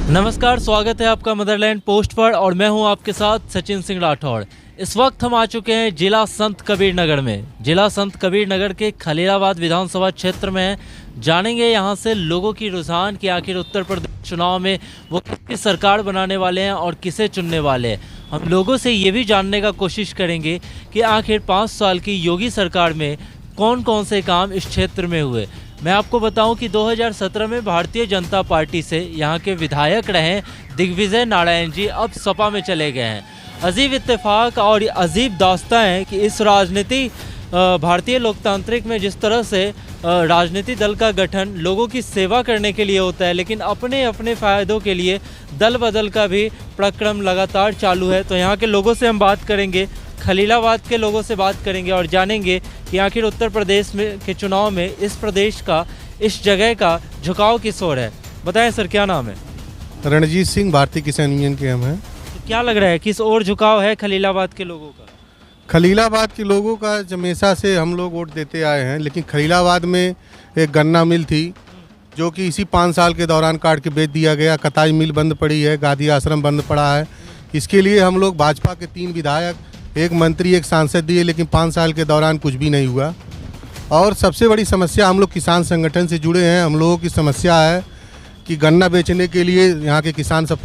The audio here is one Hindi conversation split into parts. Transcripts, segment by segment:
नमस्कार, स्वागत है आपका मदरलैंड पोस्ट पर और मैं हूं आपके साथ सचिन सिंह राठौड़। इस वक्त हम आ चुके हैं जिला संत कबीर नगर में। जिला संत कबीर नगर के खलीलाबाद विधानसभा क्षेत्र में हैं। जानेंगे यहां से लोगों की रुझान कि आखिर उत्तर प्रदेश चुनाव में वो किस सरकार बनाने वाले हैं और किसे चुनने वाले हैं। हम लोगों से ये भी जानने का कोशिश करेंगे कि आखिर 5 साल की योगी सरकार में कौन कौन से काम इस क्षेत्र में हुए। मैं आपको बताऊं कि 2017 में भारतीय जनता पार्टी से यहाँ के विधायक रहे दिग्विजय नारायण जी अब सपा में चले गए हैं। अजीब इत्तेफाक और अजीब दास्तां है कि इस राजनीति भारतीय लोकतांत्रिक में जिस तरह से राजनीति दल का गठन लोगों की सेवा करने के लिए होता है, लेकिन अपने अपने फ़ायदों के लिए दल बदल का भी प्रक्रम लगातार चालू है। तो यहाँ के लोगों से हम बात करेंगे, खलीलाबाद के लोगों से बात करेंगे और जानेंगे कि आखिर उत्तर प्रदेश में के चुनाव में इस प्रदेश का, इस जगह का झुकाव किस ओर है। बताएं सर, क्या नाम है? रणजीत सिंह, भारतीय किसान यूनियन के हम हैं। तो क्या लग रहा है किस ओर झुकाव है खलीलाबाद के लोगों का? खलीलाबाद के लोगों का हमेशा से हम लोग वोट देते आए हैं, लेकिन खलीलाबाद में एक गन्ना मिल थी जो कि इसी 5 साल के दौरान काट के बेच दिया गया। कताई मिल बंद पड़ी है, गादी आश्रम बंद पड़ा है। इसके लिए हम लोग भाजपा के 3 विधायक, 1 मंत्री, 1 सांसद दिए, लेकिन 5 साल के दौरान कुछ भी नहीं हुआ। और सबसे बड़ी समस्या, हम लोग किसान संगठन से जुड़े हैं, हम लोगों की समस्या है कि गन्ना बेचने के लिए यहाँ के किसान सब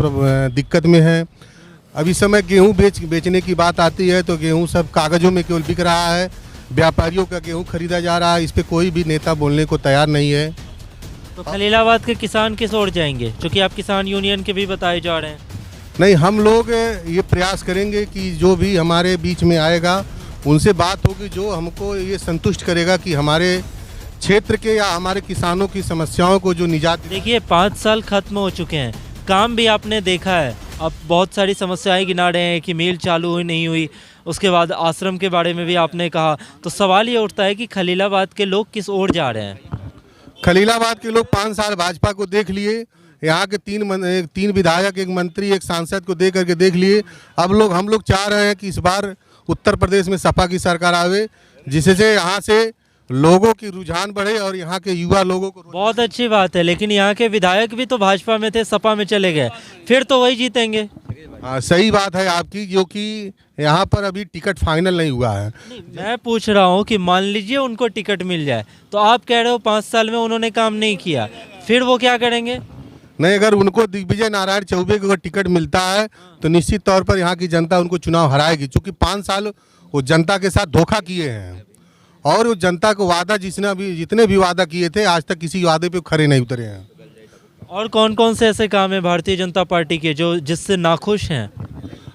दिक्कत में हैं। अभी समय गेहूँ बेचने की बात आती है तो गेहूँ सब कागज़ों में केवल बिक रहा है, व्यापारियों का गेहूँ खरीदा जा रहा है। इस पर कोई भी नेता बोलने को तैयार नहीं है। तो खलीलाबाद के किसान किस ओर जाएंगे, क्योंकि आप किसान यूनियन के भी बताए जा रहे हैं? नहीं, हम लोग ये प्रयास करेंगे कि जो भी हमारे बीच में आएगा उनसे बात होगी जो हमको ये संतुष्ट करेगा कि हमारे क्षेत्र के या हमारे किसानों की समस्याओं को जो निजात। देखिए, 5 साल खत्म हो चुके हैं, काम भी आपने देखा है। अब बहुत सारी समस्याएं गिना रहे हैं कि मील चालू हुई नहीं हुई, उसके बाद आश्रम के बारे में भी आपने कहा। तो सवाल ये उठता है कि खलीलाबाद के लोग किस ओर जा रहे हैं? खलीलाबाद के लोग 5 साल भाजपा को देख लिए, यहाँ के 3 विधायक, 1 मंत्री, 1 सांसद को देख करके देख लिए। अब हम लोग चाह रहे हैं कि इस बार उत्तर प्रदेश में सपा की सरकार आवे, जिससे यहाँ से लोगों की रुझान बढ़े और यहाँ के युवा लोगों को। बहुत अच्छी बात है, लेकिन यहाँ के विधायक भी तो भाजपा में थे, सपा में चले गए, फिर तो वही जीतेंगे। सही बात है आपकी, जो कि यहाँ पर अभी टिकट फाइनल नहीं हुआ है। मैं पूछ रहा हूँ कि मान लीजिए उनको टिकट मिल जाए, तो आप कह रहे हो 5 साल में उन्होंने काम नहीं किया, फिर वो क्या करेंगे? नहीं, अगर उनको दिग्विजय नारायण चौबे को अगर टिकट मिलता है तो निश्चित तौर पर यहाँ की जनता उनको चुनाव हराएगी, क्योंकि 5 साल वो जनता के साथ धोखा किए हैं और वो जनता को वादा जितने भी वादा किए थे आज तक किसी वादे पे खरे नहीं उतरे हैं। और कौन कौन से ऐसे काम है भारतीय जनता पार्टी के जो जिससे नाखुश हैं?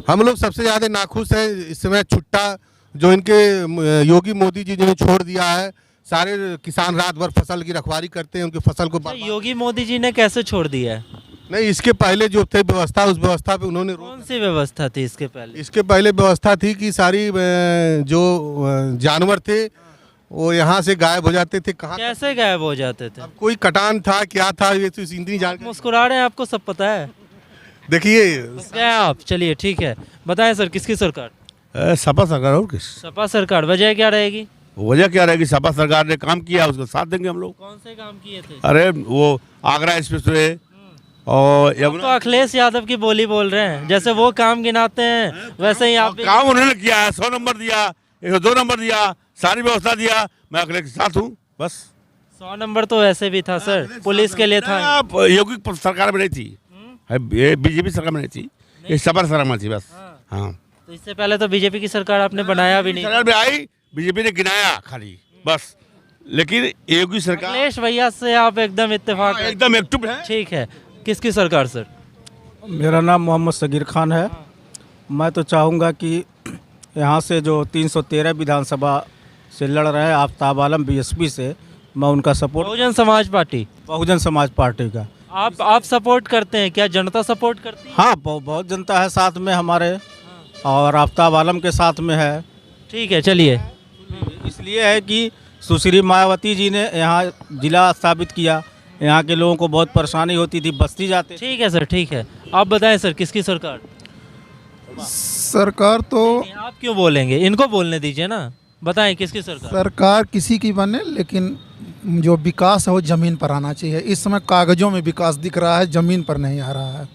हम लोग सबसे ज़्यादा नाखुश हैं इस समय छुट्टा जो इनके योगी मोदी जी ने छोड़ दिया है। सारे किसान रात भर फसल की रखवाली करते हैं, उनकी फसल को। योगी मोदी जी ने कैसे छोड़ दिया है? नहीं, इसके पहले जो थे व्यवस्था, उस व्यवस्था पे उन्होंने। कौन सी व्यवस्था थी इसके पहले? इसके पहले व्यवस्था थी कि सारी जो जानवर थे वो यहाँ से गायब हो जाते थे। कहाँ कैसे गायब हो जाते थे? अब कोई कटान था, क्या था, ये तो इतनी जान। मुस्कुरा रहे हैं, आपको सब पता है। देखिए क्या आप, चलिए ठीक है, बताएं सर, किसकी सरकार? सपा सरकार। और किस सपा सरकार। वजह क्या रहेगी? वजह क्या रहेगी? सपा सरकार ने काम किया, उसका साथ देंगे हम लोग। कौन से काम किए थे? अरे वो आगरा एक्सप्रेसवे और तो अखिलेश यादव की बोली बोल रहे हैं, जैसे वो काम गिनाते हैं वैसे ही आप भी। काम उन्होंने किया है। 100 नंबर दिया, 102 नंबर दिया, सारी व्यवस्था दिया। मैं अखिलेश के साथ हूँ बस। 100 नंबर तो वैसे भी था सर, पुलिस के लिए था। योगी सरकार में नहीं थी, ये बीजेपी सरकार में नहीं थी, ये सपा सरकार में थी बस। हाँ, तो इससे पहले तो बीजेपी की सरकार आपने बनाया भी नहीं। सरकार में आई, बीजेपी ने गिनाया खाली बस, लेकिन योगी सरकार। अखिलेश भैया से आप एकदम इत्तेफाक? एकदम एक्टिव है। ठीक है, किसकी सरकार सर? मेरा नाम मोहम्मद सगीर खान है। मैं तो चाहूँगा कि यहाँ से जो 313 विधानसभा से लड़ रहे हैं आफ्ताब आलम बीएसपी से, मैं उनका support. Bahujan Samaj party? Bahujan Samaj party का आप सपोर्ट करते हैं क्या? जनता सपोर्ट करती है? हाँ, बहुत जनता है साथ में हमारे, और आफ्ताब आलम के साथ में है। ठीक है, चलिए। इसलिए है कि सुश्री मायावती जी ने यहाँ जिला स्थापित किया, यहाँ के लोगों को बहुत परेशानी होती थी, बस्ती जाते। ठीक है सर, ठीक है, आप बताएं सर, किसकी सरकार? सरकार तो आप क्यों बोलेंगे, इनको बोलने दीजिए ना। बताएं किसकी सरकार? सरकार किसी की बने, लेकिन जो विकास है वो ज़मीन पर आना चाहिए। इस समय कागज़ों में विकास दिख रहा है, ज़मीन पर नहीं आ रहा है।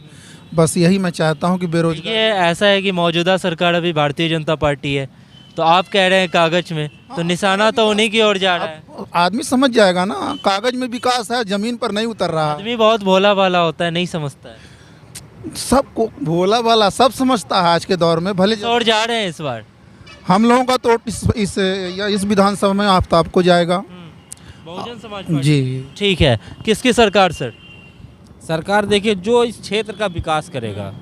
बस यही मैं चाहता हूँ कि बेरोजगार ये ऐसा है कि मौजूदा सरकार अभी भारतीय जनता पार्टी है, तो आप कह रहे हैं कागज में, तो निशाना तो उन्हीं की ओर जा रहा है। आदमी समझ जाएगा ना, कागज़ में विकास है, ज़मीन पर नहीं उतर रहा है। आदमी बहुत भोला भाला होता है, नहीं समझता है। सबको भोला भाला सब समझता है आज के दौर में, भले इस ओर जा रहे हैं इस बार। हम लोगों का तो इस विधानसभा में आफ्ताब को जाएगा। बहुजन समाज पार्टी। जी ठीक है, किसकी सरकार सर? सरकार देखिए जो इस क्षेत्र का विकास करेगा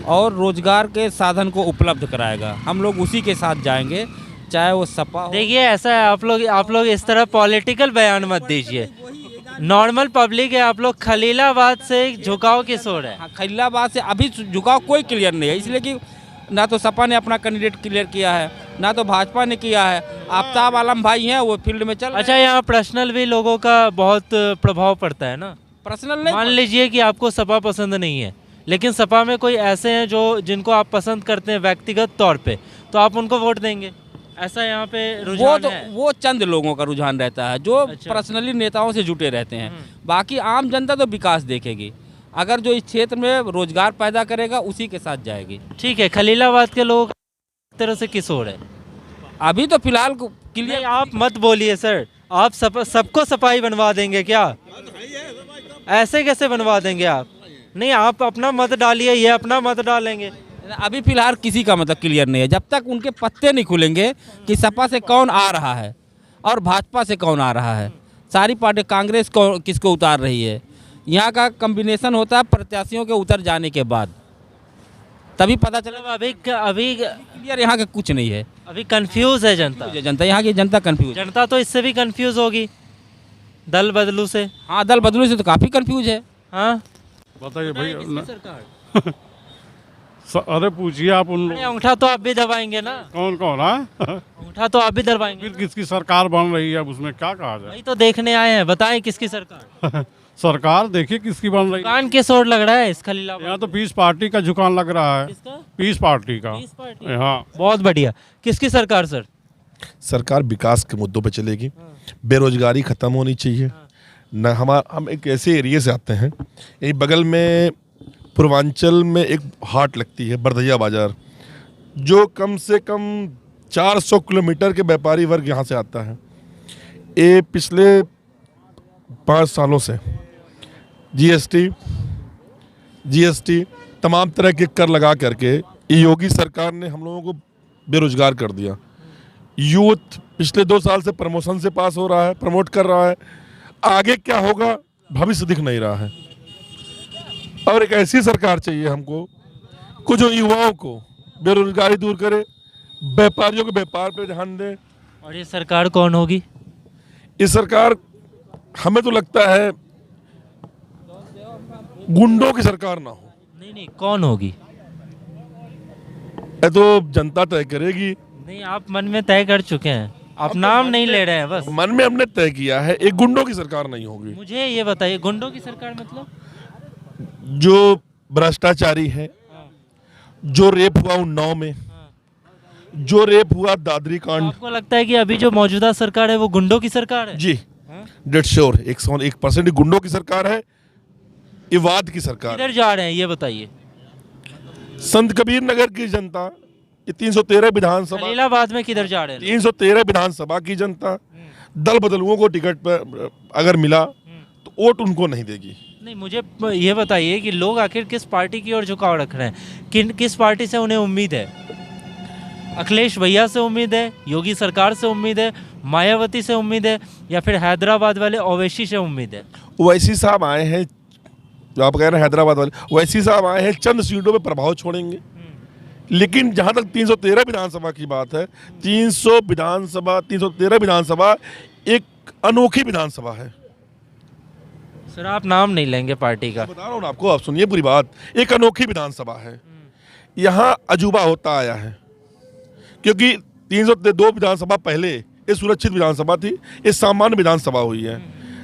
और रोजगार के साधन को उपलब्ध कराएगा, हम लोग उसी के साथ जाएंगे, चाहे वो सपा हो। देखिए ऐसा है, आप लोग इस तरह पॉलिटिकल बयान मत दीजिए। नॉर्मल पब्लिक है, आप लोग खलीलाबाद से झुकाव किस ओर है? हाँ, खलीलाबाद से अभी झुकाव कोई क्लियर नहीं है, इसलिए कि ना तो सपा ने अपना कैंडिडेट क्लियर किया है, ना तो भाजपा ने किया है। आफ्ताब आलम भाई हैं, वो फील्ड में चल रहे हैं। अच्छा, यहाँ पर्सनल भी लोगों का बहुत प्रभाव पड़ता है ना। पर्सनल नहीं, मान लीजिए कि आपको सपा पसंद नहीं है, लेकिन सपा में कोई ऐसे हैं जो जिनको आप पसंद करते हैं व्यक्तिगत तौर पे, तो आप उनको वोट देंगे, ऐसा यहाँ पे वो रुझान तो है। वो चंद लोगों का रुझान रहता है जो अच्छा। पर्सनली नेताओं से जुटे रहते हैं। बाकी आम जनता तो विकास देखेगी, अगर जो इस क्षेत्र में रोजगार पैदा करेगा उसी के साथ जाएगी। ठीक है, खलीलाबाद के लोग एक तरह से किस ओर है? अभी तो फिलहाल नहीं, क्लियर आप मत बोलिए सर, आप सबको सफाई बनवा देंगे क्या? ऐसे कैसे बनवा देंगे आप? नहीं, आप अपना मत डालिए, ये अपना मत डालेंगे। अभी फिलहाल किसी का मतलब क्लियर नहीं है, जब तक उनके पत्ते नहीं खुलेंगे कि सपा से कौन आ रहा है और भाजपा से कौन आ रहा है। सारी पार्टी कांग्रेस को किसको उतार रही है, यहाँ का कम्बिनेशन होता है प्रत्याशियों के उतर जाने के बाद, तभी पता चला। अभी क्लियर यहाँ का कुछ नहीं है, अभी कंफ्यूज है जनता। जनता यहाँ की जनता कंफ्यूज। जनता तो इससे भी कंफ्यूज होगी, दल बदलू से। हाँ, दल बदलू से तो काफ़ी कंफ्यूज है। हाँ, बताइए भाई। सरकार अरे पूछिए आप उन अरे अंगूठा तो आप भी दबाएंगे ना, कौन कौन है अंगूठा तो आप भी दबाएंगे। फिर किसकी सरकार बन रही है, अब उसमें क्या कहा जाए। वही तो देखने आए हैं, बताएं किसकी सरकार। सरकार देखिए किसकी बन रही है। कान किस ओर लग रहा है इस खलीलाबाद? यहाँ तो पीस पार्टी का झुकान लग रहा है। किसका? पीस पार्टी का। Peace Party. हाँ, बहुत बढ़िया। किसकी सरकार सर? सरकार विकास के मुद्दों पे चलेगी, बेरोजगारी खत्म होनी चाहिए न। हम एक ऐसे एरिया से आते हैं, यही बगल में पूर्वांचल में एक हाट लगती है बरधैया बाजार, जो कम से कम 400 किलोमीटर के व्यापारी वर्ग यहाँ से आता है। ये पिछले 5 सालों से जीएसटी तमाम तरह के कर लगा करके ये योगी सरकार ने हम लोगों को बेरोजगार कर दिया। यूथ पिछले 2 साल से प्रमोशन से पास हो रहा है, प्रमोट कर रहा है, आगे क्या होगा भविष्य दिख नहीं रहा है। और एक ऐसी सरकार चाहिए हमको कुछ जो युवाओं को बेरोजगारी दूर करे, व्यापारियों के व्यापार पे ध्यान दे। और ये सरकार कौन होगी? ये सरकार हमें तो लगता है गुंडों की सरकार ना हो। नहीं, कौन होगी? ये तो जनता तय करेगी। नहीं, आप मन में तय कर चुके हैं, आप नाम नहीं ले रहे हैं बस। मन में हमने तय किया है, एक गुंडों की सरकार नहीं होगी। मुझे ये बताइए, गुंडों की सरकार मतलब? जो भ्रष्टाचारी है, जो रेप हुआ उन्नाव में, जो रेप हुआ दादरी कांड। आपको लगता है कि अभी जो मौजूदा सरकार है वो गुंडों की सरकार है? जी, डेट श्योर 101% गुंडों की सरकार है, ये वाद की सरकार। किधर जा रहे हैं ये बताइए। संत कबीर नगर की जनता, ये 313 विधानसभा, खलीलाबाद में किधर जा रहे हैं? 313 विधानसभा की जनता दल बदलुओं को टिकट पर अगर मिला तो वोट उनको नहीं देगी। नहीं, मुझे ये बताइए कि लोग आखिर किस पार्टी की ओर झुकाव रख रहे हैं, किस पार्टी से उन्हें उम्मीद है? अखिलेश भैया से उम्मीद है, योगी सरकार से उम्मीद है, मायावती से उम्मीद है, या फिर हैदराबाद वाले ओवैसी से उम्मीद है? ओवैसी साहब आए हैं, जो आप कह रहे हैं हैदराबाद वाले, ओवैसी साहब आए हैं, चंद सीटों पे प्रभाव छोड़ेंगे। लेकिन जहां तक 313 विधानसभा की बात है, 313 विधानसभा एक अनोखी विधानसभा है। सर आप नाम नहीं लेंगे पार्टी का? बता रहा हूँ आपको, आप सुनिए पूरी बात। एक अनोखी विधानसभा है, यहाँ अजूबा होता आया है, क्योंकि 302 विधानसभा पहले ये सुरक्षित विधानसभा थी, ये सामान्य विधानसभा हुई है।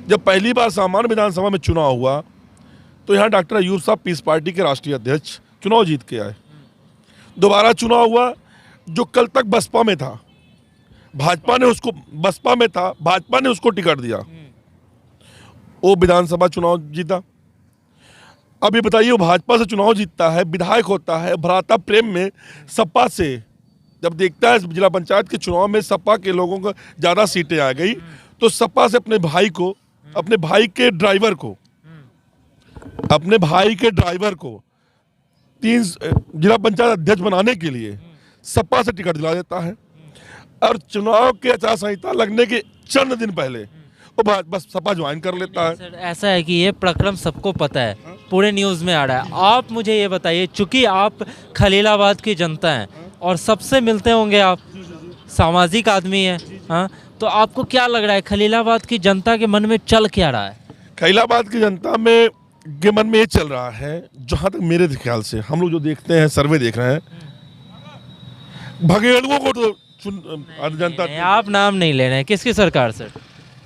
जब पहली बार सामान्य विधानसभा में चुनाव हुआ तो यहाँ डॉक्टर अयूब साहब पीस पार्टी के राष्ट्रीय अध्यक्ष चुनाव जीत के आए। दोबारा चुनाव हुआ, जो कल तक बसपा में था, भाजपा ने उसको टिकट दिया। वो विधानसभा चुनाव जीता। अब ये बताइए, वो भाजपा से चुनाव जीतता है, विधायक होता है, भ्राता प्रेम में सपा से जब देखता है जिला पंचायत के चुनाव में सपा के लोगों को ज़्यादा सीटें आ गई, तो सपा से अपने भाई के ड्राइवर को 3 जिला पंचायत अध्यक्ष बनाने के लिए सपा से टिकट दिला देता है। और चुनाव के आचार संहिता लगने के चंद दिन पहले वो बस सपा ज्वाइन कर लेता है। सर ऐसा है कि ये प्रक्रम सबको पता है, पूरे न्यूज़ में आ रहा है। आप मुझे ये बताइए, चूंकि आप खलीलाबाद की जनता हैं और सबसे मिलते होंगे, आप सामाजिक आदमी हैं, हाँ, तो आपको क्या लग रहा है खलीलाबाद की जनता के मन में चल क्या रहा है? खलीलाबाद की जनता के मन में ये चल रहा है, जहाँ तक मेरे ख्याल से हम लोग जो देखते हैं, सर्वे देख रहे हैं, भगेड़ुओं को तो जनता आप नाम नहीं ले रहे हैं, किसकी सरकार सर?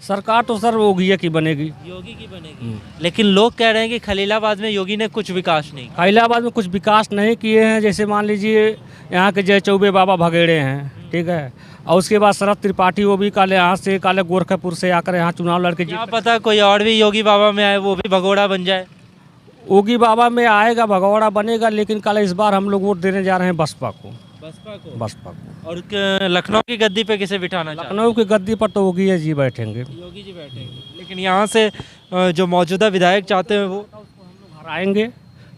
सरकार तो सर योगी की बनेगी। योगी की बनेगी, लेकिन लोग कह रहे हैं कि खलीलाबाद में योगी ने कुछ विकास नहीं किया। खलीलाबाद में कुछ विकास नहीं किए हैं। जैसे मान लीजिए यहाँ के जय चौबे बाबा भगेड़े हैं, ठीक है, और उसके बाद शरद त्रिपाठी वो भी काले यहाँ से काले गोरखपुर से आकर यहाँ चुनाव लड़के क्या पता कोई और भी योगी बाबा में आए, वो भी भगोड़ा बन जाए। योगी बाबा में आएगा, भगौड़ा बनेगा, लेकिन कल इस बार हम लोग वोट देने जा रहे हैं बसपा को। बसपा को। और लखनऊ की गद्दी पे किसे बिठाना चाहते हैं? लखनऊ की गद्दी पर तो योगी जी बैठेंगे। योगी जी बैठेंगे, लेकिन यहाँ से जो मौजूदा विधायक चाहते हैं वो हराएंगे,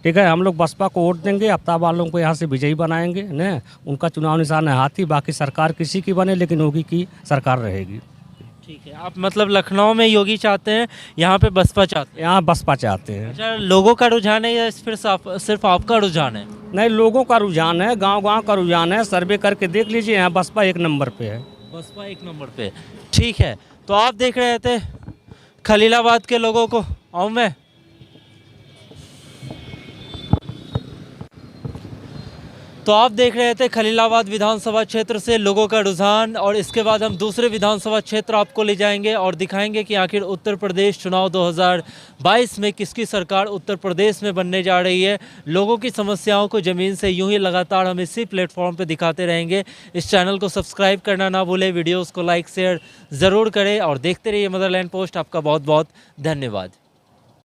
ठीक है। हम लोग बसपा को वोट देंगे, आफ्ताब वालों को यहाँ से विजयी बनाएंगे न। उनका चुनाव निशान है हाथी, बाकी सरकार किसी की बने लेकिन योगी की सरकार रहेगी। ठीक है, आप मतलब लखनऊ में योगी चाहते हैं, यहाँ पे बसपा चाहते हैं? यहाँ बसपा चाहते हैं। अच्छा, लोगों का रुझान है या फिर सिर्फ आपका रुझान है? नहीं, लोगों का रुझान है, गांव-गांव का रुझान है। सर्वे करके देख लीजिए, यहाँ बसपा 1 नंबर पे है। बसपा 1 नंबर पे, ठीक है। तो आप देख रहे थे खलीलाबाद के लोगों को, आऊँ मैं? तो आप देख रहे थे खलीलाबाद विधानसभा क्षेत्र से लोगों का रुझान, और इसके बाद हम दूसरे विधानसभा क्षेत्र आपको ले जाएंगे और दिखाएंगे कि आखिर उत्तर प्रदेश चुनाव 2022 में किसकी सरकार उत्तर प्रदेश में बनने जा रही है। लोगों की समस्याओं को ज़मीन से यूं ही लगातार हम इसी प्लेटफॉर्म पर दिखाते रहेंगे। इस चैनल को सब्सक्राइब करना ना भूलें, वीडियोज़ को लाइक शेयर ज़रूर करें और देखते रहिए मदरलैंड पोस्ट। आपका बहुत बहुत धन्यवाद।